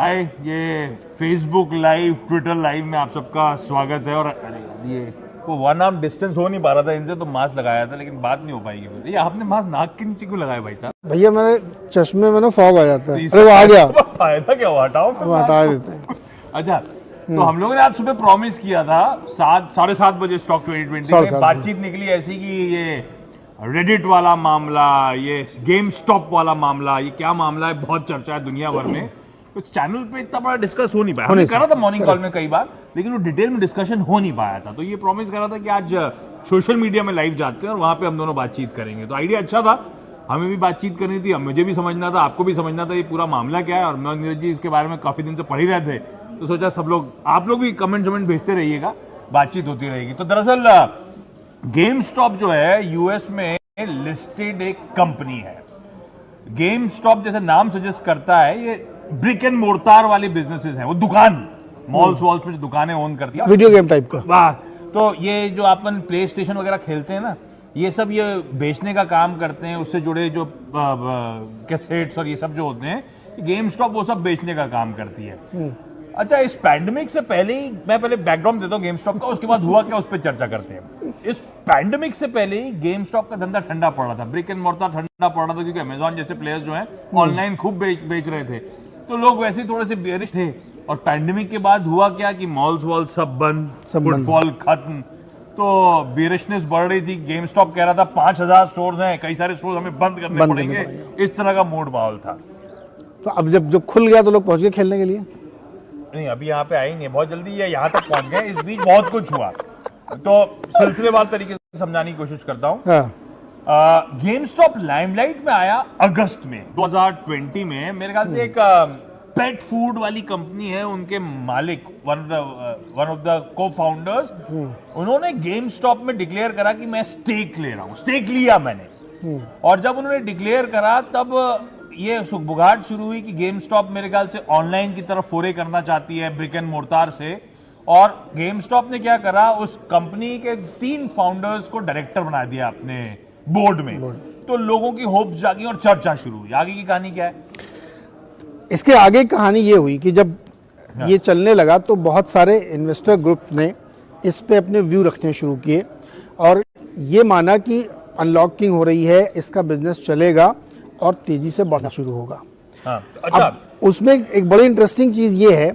हाय, ये Facebook live, Twitter live में आप सबका स्वागत है। और ये वो 1 आर्म डिस्टेंस हो नहीं पा रहा था इनसे, तो मास्क लगाया था, लेकिन बात नहीं हो पाएगी। ये आपने मास्क नाक के नीचे क्यों लगाया भाई साहब? भैया मेरे चश्मे में ना फॉग आ जाता है। तो अरे वो आ गया, फायदा क्या हुआ? हटाओ, वो हटा देते हैं। अच्छा, तो हम लोगों ने आज सुबह प्रॉमिस किया था 7-7:30 बजे स्टॉक 2020 में बातचीत निकली ऐसी कि ये रेडिट वाला मामला, ये गेम स्टॉप वाला मामला, ये क्या मामला है, बहुत चर्चा है दुनिया भर में। तो चैनल पे इतना बड़ा डिस्कस हो नहीं पाया। हमने करा था मॉर्निंग कॉल में कई बार, लेकिन वो डिटेल में डिस्कशन हो नहीं पाया था। तो ये प्रॉमिस करा था कि आज सोशल मीडिया में लाइव जाते हैं और वहां पे हम दोनों बातचीत करेंगे। तो आइडिया अच्छा था, हमें भी बातचीत करनी थी, मुझे भी समझना था, आपको भी समझना था ये पूरा मामला क्या है। और मैं नीरज जी इसके बारे में काफी दिन से पढ़ ही रहे थे, तो सोचा सब लोग, आप लोग भी कमेंट भेजते रहिएगा, बातचीत होती रहेगी। तो दरअसल गेम स्टॉप जो है यूएस में लिस्टेड एक कंपनी है। गेम स्टॉप जैसे नाम सजेस्ट करता है, ये ब्रिक एंड मोर्टार वाली बिजनेसेस हैं। वो दुकान, मॉल्स वॉल्स में जो दुकानें ओन करती है, वीडियो गेम टाइप का। वाह, तो ये जो अपन प्ले स्टेशन वगैरह खेलते हैं ना, ये सब ये बेचने का काम करते हैं। उससे जुड़े जो कैसेट्स और ये सब जो होते हैं, गेम स्टॉप वो सब बेचने का काम करती है। अच्छा, इस पैंडेमिक से पहले ही मैं पहले बैकग्राउंड देता हूँ गेम स्टॉप का, उसके बाद हुआ क्या उस पर चर्चा करते हैं। इस पैंडेमिक से पहले ही गेम स्टॉप का धंधा ठंडा पड़ रहा था, ब्रिक एंड मोर्टार ठंडा पड़ रहा था, क्योंकि अमेजॉन जैसे प्लेयर्स जो हैं ऑनलाइन खूब बेच रहे थे। तो लोग वैसे ही थोड़े से बेरिश थे। और पैंडेमिक के बाद हुआ क्या कि मॉल्स वॉल सब बंद, फुटफॉल खत्म, तो बेरिशनेस बढ़ रही थी। गेम स्टॉप कह रहा था 5000 स्टोर्स हैं, कई सारे स्टोर्स हमें बंद करने पड़ेंगे। इस तरह का मूड माहौल था। तो अब जब खुल गया तो लोग पहुंच गए खेलने के लिए। नहीं, अभी यहाँ पे आए नहीं, बहुत जल्दी ये यहाँ तक पहुंच गए। इस बीच बहुत कुछ हुआ, तो सिलसिलेवार तरीके से समझाने की कोशिश करता हूँ। गेम स्टॉप लाइमलाइट में आया अगस्त में 2020 में। मेरे ख्याल से एक पेट फूड वाली कंपनी है, उनके मालिक, वन ऑफ द को फाउंडर्स, उन्होंने गेम स्टॉप में डिक्लेयर करा कि मैं स्टेक ले रहा हूँ। स्टेक लिया मैंने, और जब उन्होंने डिक्लेयर करा तब ये सुगबुगाहट शुरू हुई कि गेम स्टॉप मेरे ख्याल से ऑनलाइन की तरफ फोरे करना चाहती है ब्रिक एंड मोर्टार से। और गेम स्टॉप ने क्या करा, उस कंपनी के 3 फाउंडर्स को डायरेक्टर बना दिया अपने बोर्ड में। तो लोगों की होप जागी और चर्चा शुरू हुई। आगे की कहानी क्या है? इसके आगे कहानी ये हुई कि जब ये चलने लगा तो बहुत सारे इन्वेस्टर ग्रुप ने इस पे अपने व्यू रखने शुरू किए और ये माना कि अनलॉकिंग हो रही है, इसका बिजनेस चलेगा और तेजी से बढ़ना शुरू होगा। अच्छा, अब उसमें एक बड़ी इंटरेस्टिंग चीज ये है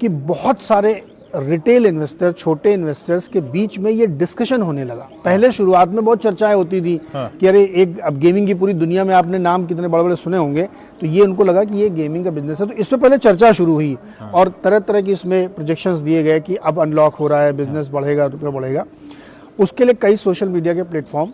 कि बहुत सारे रिटेल इन्वेस्टर, छोटे इन्वेस्टर्स के बीच में ये डिस्कशन होने लगा। पहले शुरुआत में बहुत चर्चाएं होती थी कि अरे एक, अब गेमिंग की पूरी दुनिया में आपने नाम कितने बड़े बड़े सुने होंगे, तो ये उनको लगा कि ये गेमिंग का बिजनेस है। तो इस पे पहले चर्चा शुरू हुई और तरह तरह की इसमें प्रोजेक्शंस दिए गए कि अब अनलॉक हो रहा है, बिजनेस बढ़ेगा, रुपया बढ़ेगा। उसके लिए कई सोशल मीडिया के प्लेटफॉर्म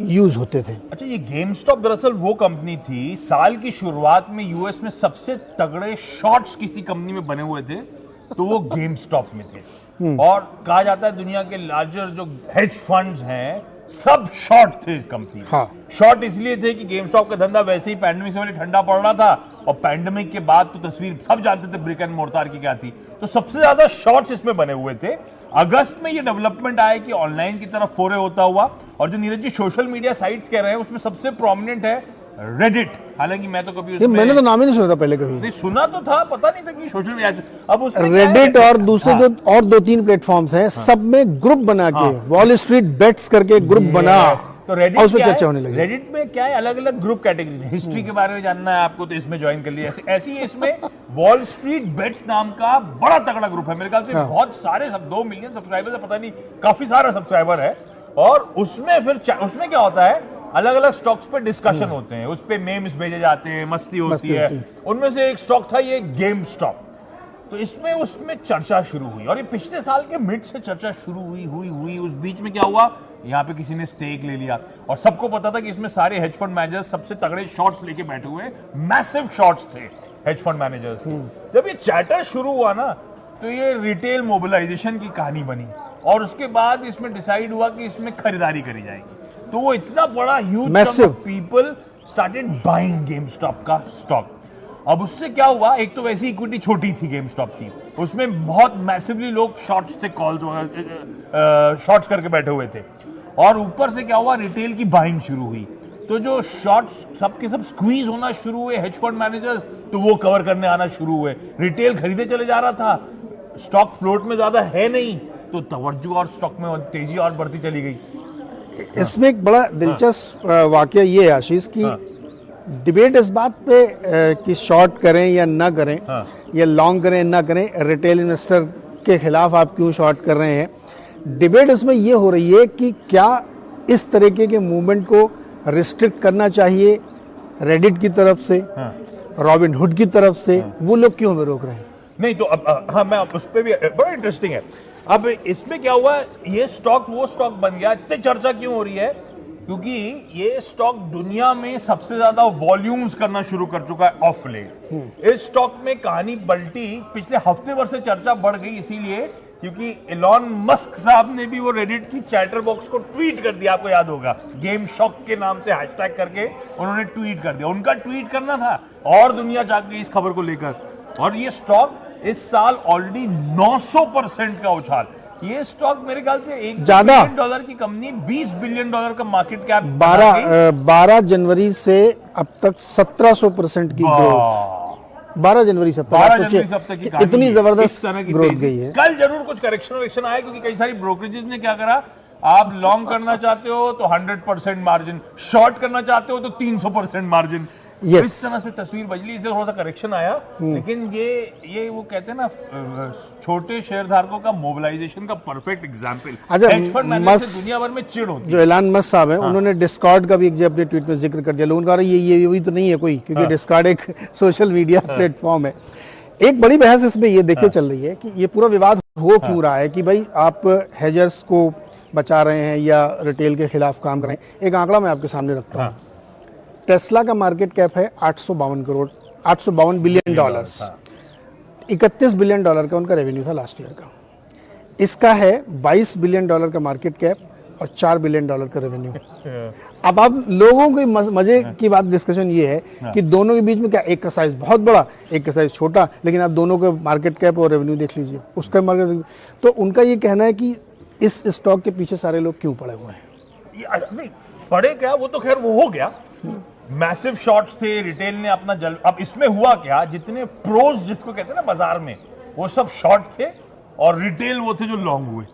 यूज होते थे। अच्छा, ये गेम स्टॉप दरअसल वो कंपनी थी, साल की शुरुआत में यूएस में सबसे तगड़े शॉर्ट्स किसी कंपनी में बने हुए थे, तो वो गेम स्टॉप में थे। और कहा जाता है दुनिया के लार्जर जो हेज फंड्स हैं सब शॉर्ट थे इस कंपनी। शॉर्ट इसलिए थे कि गेम स्टॉप का धंधा वैसे ही पैंडेमिक से पहले ठंडा पड़ रहा था, और पैंडेमिक के बाद तो तस्वीर सब जानते थे ब्रिक एंड मोर्टार की क्या थी। तो सबसे ज्यादा शॉर्ट्स इसमें बने हुए थे। अगस्त में ये डेवलपमेंट आया कि ऑनलाइन की तरफ फोरे होता हुआ, और जो Neeraj ji social media sites कह रहे हैं उसमें सबसे प्रोमिनेंट है रेडिट। हालांकि मैं तो कभी उसमें, मैंने तो नाम ही नहीं सुना था पहले कभी। नहीं, सुना तो था, पता नहीं था कि सोशल मीडिया से। अब उसमें रेडिट और दूसरे जो और 2-3 प्लेटफॉर्म्स हैं, सब में ग्रुप बना के, वॉल स्ट्रीट बेट्स करके ग्रुप बना, तो रेडिट उसमें चर्चा होने लगी। रेडिट में क्या है, अलग अलग ग्रुप कैटेगरी है। हिस्ट्री के बारे में जानना है आपको तो इसमें ज्वाइन कर लिया। ऐसी इसमें वॉल स्ट्रीट बेट्स नाम का बड़ा तगड़ा ग्रुप है। मेरे ख्याल से बहुत सारे, 2 मिलियन सब्सक्राइबर है, पता नहीं, काफी सारा सब्सक्राइबर है। और उसमें फिर उसमें क्या होता है, अलग अलग स्टॉक्स पे डिस्कशन होते हैं, उस पे मेम्स भेजे जाते हैं, मस्ती होती है। उनमें से एक स्टॉक था ये गेम स्टॉप। तो इसमें उसमें चर्चा शुरू हुई, और ये पिछले साल के मिड से चर्चा शुरू हुई। उस बीच में क्या हुआ, यहाँ पे किसी ने स्टेक ले लिया, और सबको पता था कि इसमें सारे हेज फंड मैनेजर्स सबसे तगड़े शॉर्ट्स लेके बैठे हुए, मैसिव शॉर्ट्स थे हेज फंड मैनेजर्स के। जब ये चैटर शुरू हुआ ना, तो ये रिटेल मोबिलाइजेशन की कहानी बनी, और उसके बाद इसमें डिसाइड हुआ कि इसमें खरीदारी करी जाएगी। तो वो इतना बड़ा huge people started buying game stop का स्टॉक। अब उससे क्या हुआ, एक तो वैसी इक्विटी छोटी थी गेम स्टॉप की, उसमें बहुत मैसिवली लोग शॉर्ट्स थे, कॉल्स वगैरह शॉर्ट्स करके बैठे हुए थे, और ऊपर से क्या हुआ, रिटेल की बाइंग शुरू हुई। तो जो शॉर्ट्स सबके सब स्क्वीज होना शुरू हुए हेज फंड मैनेजर्स, तो वो कवर करने आना शुरू हुए। रिटेल खरीदे चले जा रहा था, स्टॉक फ्लोट में ज्यादा है नहीं, तो तवज्जो और स्टॉक में तेजी और बढ़ती चली गई। इसमें एक बड़ा दिलचस्प वाकया ये है आशीष की डिबेट इस बात पे कि शॉर्ट करें या ना करें, या लॉन्ग करें ना करें, रिटेल इन्वेस्टर के खिलाफ आप क्यों शॉर्ट कर रहे हैं। डिबेट इसमें ये हो रही है कि क्या इस तरीके के मूवमेंट को रिस्ट्रिक्ट करना चाहिए रेडिट की तरफ से, रॉबिनहुड की तरफ से, वो लोग क्यों हमें रोक रहे हैं। नहीं तो अब हाँ, मैं उस पर भी बड़ा इंटरेस्टिंग है। अब इसमें क्या हुआ, ये स्टॉक वो स्टॉक बन गया, इतनी चर्चा क्यों हो रही है, क्योंकि ये स्टॉक दुनिया में सबसे ज्यादा वॉल्यूम्स करना शुरू कर चुका है ऑफ लेट। इस स्टॉक में कहानी पलटी, पिछले हफ्ते भर से चर्चा बढ़ गई, इसीलिए क्योंकि एलॉन मस्क साहब ने भी वो रेडिट की चैटर बॉक्स को ट्वीट कर दिया, आपको याद होगा, गेम शॉक के नाम से हैशटैग करके उन्होंने ट्वीट कर दिया। उनका ट्वीट करना था और दुनिया जाग गई इस खबर को लेकर, और ये स्टॉक इस साल ऑलरेडी 900% का उछाल। ये स्टॉक मेरे ख्याल से $1 बिलियन की कंपनी, $20 बिलियन का मार्केट कैप, 12 जनवरी से अब तक 1700% की ग्रोथ। 12 जनवरी से 12 जनवरी से अब तक की इतनी जबरदस्त ग्रोथ गई है। कल जरूर कुछ करेक्शन आए, क्योंकि कई सारी ब्रोकरेजेस ने क्या करा, आप लॉन्ग करना चाहते हो तो 100% मार्जिन, शॉर्ट करना चाहते हो तो 300% मार्जिन। Yes. इस तरह से तस्वीर बदली, इसलिए थोड़ा सा करेक्शन आया। लेकिन ये वो कहते हैं ना, छोटे शेयर धारकों का मोबिलाइजेशन का perfect example. Hedge fund manager से दुनिया भर में चिढ़ होती है। जो एलन मस्क साहब है, उन्होंने डिस्कॉर्ड का भी एक अपने ट्वीट में जिक्र कर दिया। लोगों का ये भी तो नहीं है कोई, क्योंकि डिस्कॉर्ड एक सोशल मीडिया प्लेटफॉर्म है। एक बड़ी बहस इसमें ये देखिए चल रही है कि ये पूरा विवाद हो क्यों रहा है, कि भाई आप हेजर्स को बचा रहे हैं या रिटेल के खिलाफ काम कर रहे हैं। एक आंकड़ा मैं आपके सामने रखता हूँ। टेस्ला का मार्केट कैप है 852 बिलियन डॉलर्स। 31 बिलियन डॉलर का उनका रेवेन्यू था लास्ट ईयर का। इसका है 22 बिलियन डॉलर का मार्केट कैप और 4 बिलियन डॉलर का रेवेन्यू। अब आप लोगों के मजे की बात, डिस्कशन ये है कि दोनों के बीच में क्या, एक का साइज बहुत बड़ा, एक का साइज छोटा, लेकिन आप दोनों के मार्केट कैप और रेवेन्यू देख लीजिए, उसका मार्केट। तो उनका ये कहना है कि इस स्टॉक के पीछे सारे लोग क्यों पड़े हुए हैं। नहीं पड़े क्या, वो तो खैर वो हो गया, मैसिव शॉर्ट्स थे, रिटेल ने अपना अब इसमें हुआ क्या, जितने प्रोज जिसको कहते हैं ना बाजार में, वो सब शॉर्ट थे और रिटेल वो थे जो लॉन्ग हुए,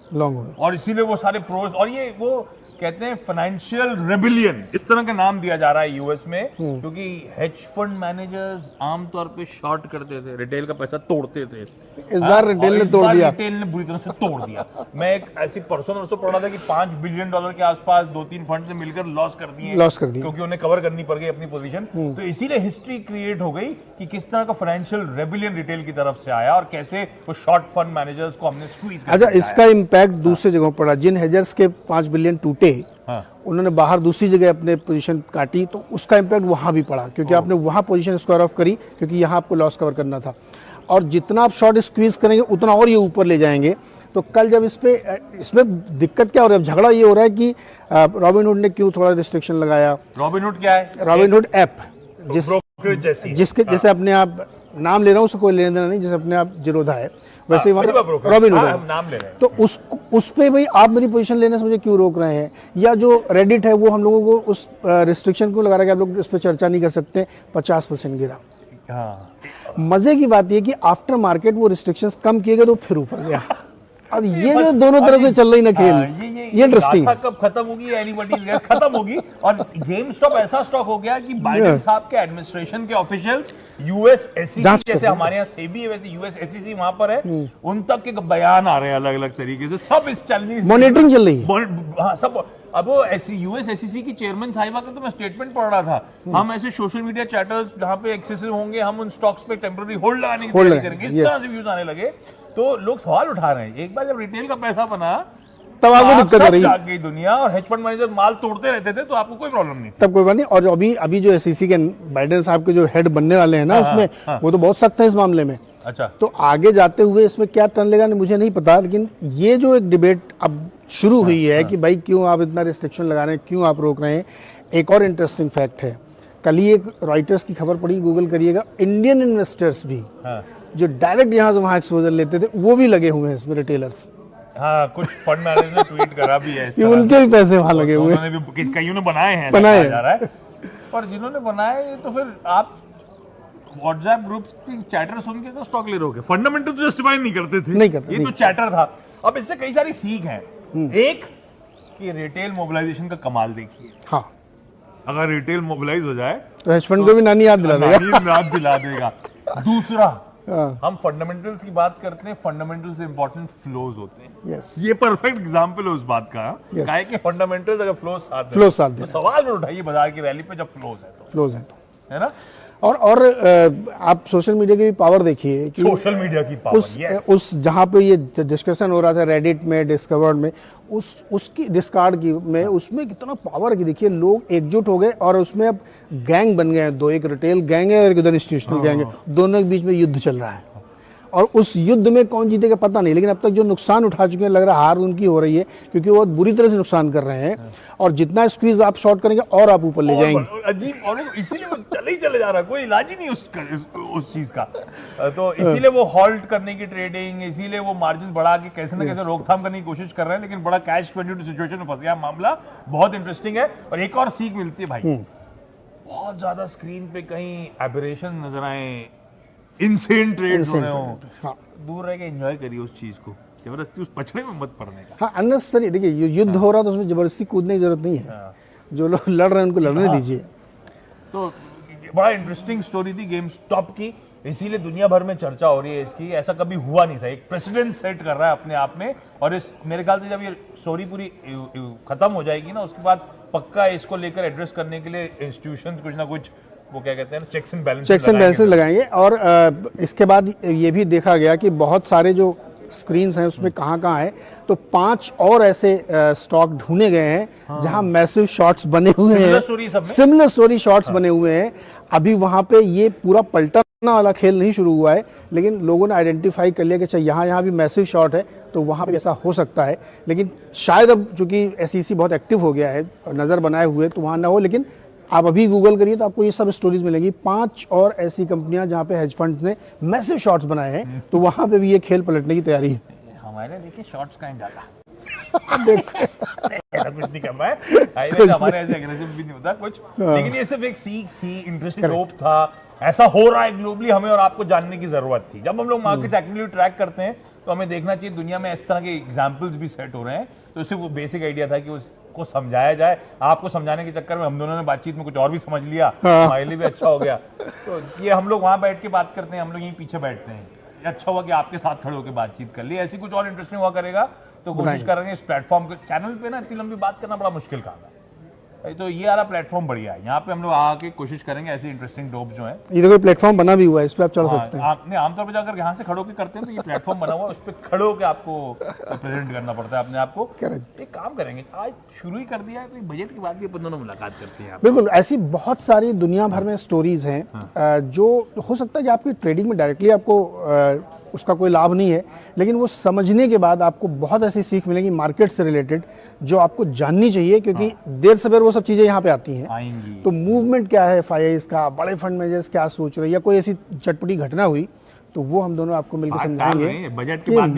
और इसीलिए वो सारे प्रोज, और ये वो कहते हैं फाइनेंशियल रेबिलियन, इस तरह का नाम दिया जा रहा है यूएस में, क्योंकि हेज फंड मैनेजर्स आमतौर पे शॉर्ट करते थे, रिटेल का पैसा तोड़ते थे। इस बार रिटेल ने तोड़ दिया, रिटेल ने बुरी तरह से तोड़ दिया। मैं एक ऐसी परसों पढ़ रहा था कि $5 बिलियन के आसपास 2-3 फंड से मिलकर लॉस कर दिए, क्योंकि उन्हें कवर करनी पड़ गई अपनी पोजीशन। तो इसीलिए हिस्ट्री क्रिएट हो गई कि किस तरह का फाइनेंशियल रेबिलियन रिटेल की तरफ से आया और कैसे वो शॉर्ट फंड मैनेजर्स को हमने स्क्वीज कर। अच्छा, इसका इम्पैक्ट दूसरे जगहों पड़ा। जिन हेजर्स के 5 बिलियन टूटे, उन्होंने बाहर दूसरी जगह अपने पोजीशन काटी, तो उसका इम्पैक्ट वहां भी पड़ा, क्योंकि आपने वहां पोजीशन स्क्वायर ऑफ करी, क्योंकि यहां आपको लॉस कवर करना था। और जितना आप शॉर्ट स्क्वीज करेंगे उतना और ये ऊपर ले जाएंगे। तो कल जब इसमें दिक्कत क्या हो रहा है, झगड़ा ये हो रहा है कि रॉबिनहुड ने क्यों थोड़ा रिस्ट्रिक्शन लगाया। रॉबिनहुड क्या है? रॉबिनहुड ऐप, जिसके जैसे अपने आप नाम ले रहा हूँ, उसको कोई लेना देना नहीं, जैसे अपने आप जिरोधा है, वैसे रॉबिनहुड नाम ले रहे हैं। तो उस पे भाई आप मेरी पोजीशन लेने से मुझे क्यों रोक रहे हैं, या जो रेडिट है वो हम लोगों को उस रिस्ट्रिक्शन क्यों लगा रहा है कि आप लोग इस पर चर्चा नहीं कर सकते, 50% गिरा। मजे की बात ये कि आफ्टर मार्केट वो रिस्ट्रिक्शंस कम किए गए तो फिर ऊपर गया। अब ये जो दोनों तरह से चल रही ना खेल, ये इंटरेस्टिंग है। कब खत्म होगी, एनीबॉडी खत्म होगी। और गेम स्टॉप ऐसा स्टॉक हो गया कि बाइडेन साहब के एडमिनिस्ट्रेशन के ऑफिशियल्स, यूएस एसईसी, जैसे हमारे यहाँ सेबी है वैसे यूएस एसईसी वहां पर है, उन तक के बयान आ रहे हैं अलग अलग तरीके से, सब इस चलनी मॉनिटरिंग चल रही है। हाँ सब। अब वो यूएस एसईसी की चेयरमैन साहिबा का तो मैं स्टेटमेंट पढ़ रहा था, हम ऐसे सोशल मीडिया चैटर्स जहां पे एक्सेसिव होंगे, हम उन स्टॉक्स पे टेम्पररी होल्ड लगाने की तैयारी करेंगे, इस तरह से व्यूज आने लगे। तो लोग सवाल उठा रहे हैं, एक बार जब रिटेल का पैसा बना तब आपको दिक्कत हो रही है, गई दुनिया, और हेज फंड मैनेजर माल तोड़ते रहते थे, तो आपको कोई प्रॉब्लम नहीं, तब कोई बात नहीं। और अभी जो एसईसी के बाइडेन साहब के जो हेड बनने वाले हैं ना, उसमें वो तो बहुत सख्त है इस मामले में। अच्छा, तो आगे जाते हुए इसमें क्या टर्न लेगा मुझे नहीं पता, लेकिन ये जो एक डिबेट अब शुरू हुई है कि भाई क्यों आप इतना रिस्ट्रिक्शन लगा रहे हैं, क्यों आप रोक रहे हैं। एक और इंटरेस्टिंग फैक्ट है, कल ही एक रॉयटर्स की खबर पड़ी, गूगल करिएगा, इंडियन इन्वेस्टर्स भी जो डायरेक्ट यहाँ से वहां एक्सपोजर लेते थे, वो भी लगे हुए हैं इसमें, रिटेलर्स। हाँ, कुछ फंड मैनेजर ने ट्वीट करा भी है इस कि तरह से। उनके भी पैसे वहां लगे हुए हैं। उन्होंने भी कईयों ने बनाए हैं, ऐसा बनाए कहा जा रहा है। और जिन्होंने बनाए तो फिर आप व्हाट्सएप ग्रुप्स की चैटर सुन के तो स्टॉक ले रहोगे, फंडामेंटल तो जस्टिफाई नहीं करते थे, नहीं करते, ये तो चैटर था। अब इससे कई सारी सीख हैं। एक कि रिटेल मोबिलाइजेशन का कमाल देखिए, हाँ, अगर रिटेल मोबिलाइज हो जाए तो हेज फंड को भी नानी याद दिला देगा। याद दिला देगा। दूसरा, हाँ, हम फंडामेंटल्स की बात करते हैं, फंडामेंटल से इंपॉर्टेंट फ्लोज होते हैं। यस, ये परफेक्ट एग्जांपल है उस बात का। Yes. काहे कि फंडामेंटल्स अगर फ्लोज साथ दें, फ्लो साथ तो दे, सवाल में उठाइए बाजार की रैली पे जब फ्लोज है तो, फ्लोज है तो। है ना। और आप सोशल मीडिया की भी पावर देखिए कि सोशल मीडिया की पावर, उस जहाँ पे ये डिस्कशन हो रहा था रेडिट में, डिस्कवर्ड में, उसकी डिस्कार्ड की में, उसमें कितना पावर की देखिए, लोग एकजुट हो गए और उसमें अब गैंग बन गए हैं, दो, एक रिटेल गैंग है और एक इधर इंस्टीट्यूशनल गैंग है, दोनों के बीच में युद्ध चल रहा है। और उस युद्ध में कौन जीतेगा पता नहीं, लेकिन अब तक जो नुकसान उठा चुके हैं, लग रहा है हार उनकी हो रही है, क्योंकि वो बहुत बुरी तरह से नुकसान कर रहे हैं। और जितना स्क्वीज आप शॉर्ट करेंगे और आप ऊपर ले जाएंगे। अजीब, और इसीलिए वो चले जा रहा है, कोई इलाज ही नहीं उस चीज का। तो इसीलिए वो हॉल्ट करने की ट्रेडिंग, इसीलिए वो मार्जिन बढ़ा के कैसे ना कैसे रोकथाम करने की कोशिश कर रहे हैं, लेकिन बड़ा कैश 22 सिचुएशन में फंस गया मामला। बहुत इंटरेस्टिंग है। और एक और सीख मिलती है भाई, बहुत ज्यादा स्क्रीन पे कहीं एबरेशन नजर आए, इनसेन ट्रेड्स हो रहे हो, हाँ, दूर रह के एंजॉय करिए उस चीज को, जबरदस्ती उस पछड़े में मत पड़ने का। हाँ, अननेसेसरी। देखिए युद्ध हो रहा है तो उसमें जबरदस्ती कूदने की जरूरत नहीं है। हाँ। जो लोग लड़ रहे हैं उनको लड़ने दीजिए। तो बड़ा इंटरेस्टिंग स्टोरी थी गेम स्टॉप की, इसीलिए दुनिया भर में चर्चा हो रही है इसकी। ऐसा कभी हुआ नहीं था, एक प्रेसिडेंट सेट कर रहा है अपने आप में। और इस मेरे ख्याल से जब ये स्टोरी पूरी खत्म हो जाएगी ना, उसके बाद पक्का इसको लेकर एड्रेस करने के लिए इंस्टीट्यूशंस कुछ ना कुछ, वो क्या कहते हैं, चेक्स एंड बैलेंसेस लगाएंगे। और इसके बाद ये भी देखा गया कि बहुत सारे जो स्क्रीन्स हैं उसमें कहाँ है, तो 5 और ऐसे स्टॉक ढूंढे गए हैं जहां मैसिव शॉट्स बने हुए हैं, सिमिलर स्टोरी शॉट्स बने हुए हैं। अभी वहां पे ये पूरा पलटना वाला खेल नहीं शुरू हुआ है, लेकिन लोगों ने आइडेंटिफाई कर लिया कि अच्छा यहाँ भी मैसिव शॉट है, तो वहां पे ऐसा हो सकता है। लेकिन शायद अब चूंकि SEC बहुत एक्टिव हो गया है, नजर बनाए हुए, तो वहां ना हो। लेकिन आप अभी गूगल करिए तो आपको ये सब स्टोरीज मिलेंगी। 5 और ऐसी कंपनियां जहां पे हेज फंड्स ने मैसिव शॉट्स बनाए हैं, तो वहां पे भी ये खेल पलटने की तैयारी है। हमारे देखिए शॉट्स का डाला कुछ नहीं कर रहा है, हमारे ऐसे एग्रेसिव भी नहीं होता कुछ, लेकिन ये सिर्फ एक सीख थी, इंटरेस्टिंग होप था। ऐसा हो रहा है ग्लोबली, हमें और आपको जानने की जरूरत थी। जब हम लोग मार्केट एक्टिवली ट्रैक करते हैं तो हमें देखना चाहिए दुनिया में इस तरह के एग्जाम्पल्स भी सेट हो रहे हैं। तो इससे वो बेसिक आइडिया था कि उसको समझाया जाए। आपको समझाने के चक्कर में हम दोनों ने बातचीत में कुछ और भी समझ लिया, हमारे लिए भी अच्छा हो गया। तो ये हम लोग वहां बैठ के बात करते हैं, हम लोग यहीं पीछे बैठते हैं। अच्छा हुआ कि आपके साथ खड़े होकर बातचीत कर ली। ऐसी कुछ और इंटरेस्टिंग हुआ करेगा तो कोशिश करेंगे इस प्लेटफॉर्म के चैनल पे ना इतनी लंबी बात करना बड़ा मुश्किल काम है। तो ये वाला प्लेटफॉर्म बढ़िया है, यहाँ पे हम लोग आके कोशिश करेंगे ऐसे इंटरेस्टिंग डोप जो है। ये देखो प्लेटफॉर्म बना भी हुआ है, इस पे आप चढ़ सकते हैं। आपने आमतौर पर जाकर यहाँ से खड़ो के करते हैं तो ये प्लेटफॉर्म बना हुआ है, उस पर खड़े होकर आपको प्रेजेंट करना पड़ता है अपने आप को। एक काम करेंगे, आज शुरू ही कर दिया है तो बजट के बाद भी अपन दोनों मुलाकात करते हैं। बिल्कुल, ऐसी बहुत सारी दुनिया भर में स्टोरीज हैं जो हो सकता है कि आपकी ट्रेडिंग में डायरेक्टली आपको उसका कोई लाभ नहीं है, लेकिन वो समझने के बाद आपको बहुत ऐसी सीख मिलेगी मार्केट से रिलेटेड जो आपको जाननी चाहिए, क्योंकि देर सवेर वो सब चीजें यहाँ पे आती हैं। तो मूवमेंट क्या है FIIs का, बड़े फंड मैनेजर्स क्या सोच रहे हैं, या कोई ऐसी चटपटी घटना हुई तो वो हम दोनों आपको मिलकर समझाएंगे। बजट के बाद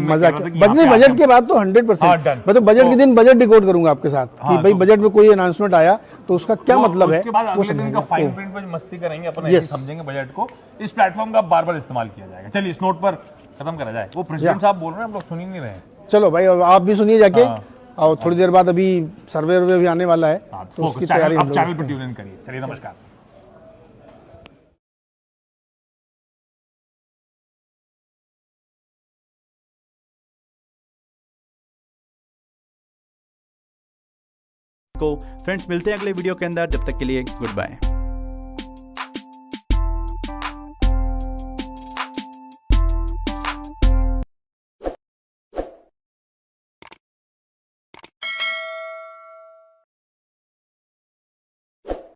बजट के बाद तो 100%, मैं तो बजट के दिन बजट डिकोड करूंगा आपके साथ कि भाई बजट में कोई अनाउंसमेंट आया तो उसका क्या मतलब है। उसके बाद अगले दिन का फाइन प्रिंट पर मस्ती करेंगे अपन, ऐसे समझेंगे बजट को। इस प्लेटफॉर्म का बार-बार इस्तेमाल किया जाएगा। चलिए इस नोट पर खत्म करा जाए। वो प्रेसिडेंट साहब बोल रहे हैं, हम लोग सुन ही नहीं रहे। चलो भाई आप भी सुनिए जाके, और थोड़ी देर बाद अभी सर्वे भी आने वाला है, तो उसकी तैयारी हम लोग चैनल पर ट्यून इन करिए। चलिए नमस्कार। फ्रेंड्स मिलते हैं अगले वीडियो के अंदर, जब तक के लिए गुड बाय।